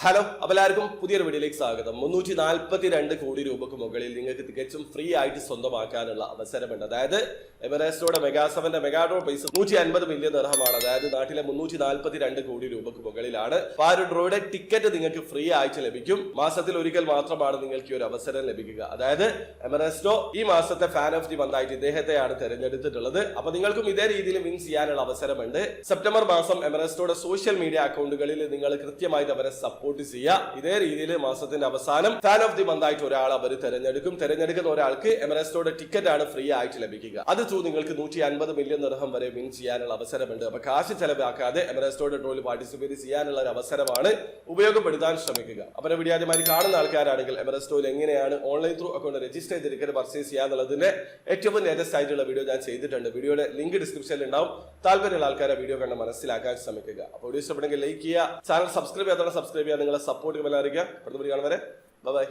Hello, അപ്പോൾ എല്ലാവർക്കും പുതിയൊരു വീഡിയോയിലേക്ക് സ്വാഗതം. 342 കോടി രൂപക്ക് മുകളിൽ നിങ്ങൾക്ക് തികച്ചും ഫ്രീ ആയിട്ട് സ്വന്തമാക്കാനുള്ള അവസരമുണ്ട്. അതായത് എമറേസ്റ്റോടെ മെഗാ7 മെഗാ ഡ്രോ പൈസ 150 മില്യൺ ദിർഹമാണ്. അതായത് നാട്ടിലെ 342 കോടി രൂപക്ക് മുകളിലാണ്. ആ ഒരു ഡ്രോയുടെ ടിക്കറ്റ് നിങ്ങൾക്ക് ഫ്രീ ആയിട്ട് ലഭിക്കും. മാസത്തിൽ ഒരിക്കൽ മാത്രമാണ് നിങ്ങൾക്ക് ഈ ഒരു അവസരം ലഭിക്കുക. അതായത് എമറേസ്റ്റോ ഈ മാസത്തെ ഫാൻ ഓഫ് ദി മന്ത് ആയിട്ട് ഇദ്ദേഹത്തെയാണ് തെരഞ്ഞെടുത്തിട്ടുള്ളത്. അപ്പൊ നിങ്ങൾക്കും ഇതേ രീതിയിൽ വിൻ ചെയ്യാനുള്ള അവസരമുണ്ട്. സെപ്റ്റംബർ മാസം എമറേസ്റ്റോടെ സോഷ്യൽ മീഡിയ അക്കൗണ്ടുകളിൽ നിങ്ങൾ കൃത്യമായിട്ട് അവരെ സപ്പോർട്ട് ചെയ്യുക. ഇതേ രീതിയിൽ മാസത്തിന്റെ അവസാനം ഫാൻ ഓഫ് ദി മന്ത് ആയിട്ട് ഒരാൾ അവർ തെരഞ്ഞെടുക്കുന്ന ഒരാൾക്ക് എമറേസ്റ്റോടെ ടിക്കറ്റ് ആണ് ഫ്രീ ആയിട്ട് ലഭിക്കുക. അത് ത്രൂ നിങ്ങൾക്ക് 150 മില്യൺ ദിർഹം വരെ വിൻ ചെയ്യാനുള്ള അവസരമുണ്ട്. അപ്പൊ കാശ് ചെലവാക്കാതെ എമറേസ്റ്റോടെ ഡ്രോയിൽ പാർട്ടിസിപ്പേറ്റ് ചെയ്യാനുള്ള ഒരു അവസരമാണ് ഉപയോഗപ്പെടുത്താൻ ശ്രമിക്കുക. അപ്പൊ വീഡിയോ ആദ്യമായി കാണുന്ന ആൾക്കാരാണെങ്കിൽ എമറേസ്റ്റോയിൽ എങ്ങനെയാണ് ഓൺലൈൻ ത്രൂ അക്കൗണ്ട് രജിസ്റ്റർ ചെയ്ത് ടിക്കറ്റ് പർച്ചേസ് ചെയ്യാന്നുള്ളതിന്റെ ഏറ്റവും ലേറ്റസ്റ്റ് ആയിട്ടുള്ള വീഡിയോ ഞാൻ ചെയ്തിട്ടുണ്ട്. വീഡിയോയുടെ ലിങ്ക് ഡിസ്ക്രിപ്ഷനിൽ ഉണ്ടാവും. താല്പര്യമുള്ള ആൾക്കാരെ വീഡിയോ കണ്ട് മനസ്സിലാക്കാൻ ശ്രമിക്കുക. അപ്പോൾ വീഡിയോ ഇഷ്ടപ്പെടുമെങ്കിൽ ലൈക്ക് ചെയ്യുക, ചാനൽ സബ്സ്ക്രൈബ് ചെയ്യാത്തവരെ സബ്സ്ക്രൈബ് ചെയ്യുക, നിങ്ങളെ സപ്പോർട്ട് അറിയിക്കുക. അടുത്ത വീഡിയോ കാണും വരെ ബൈ.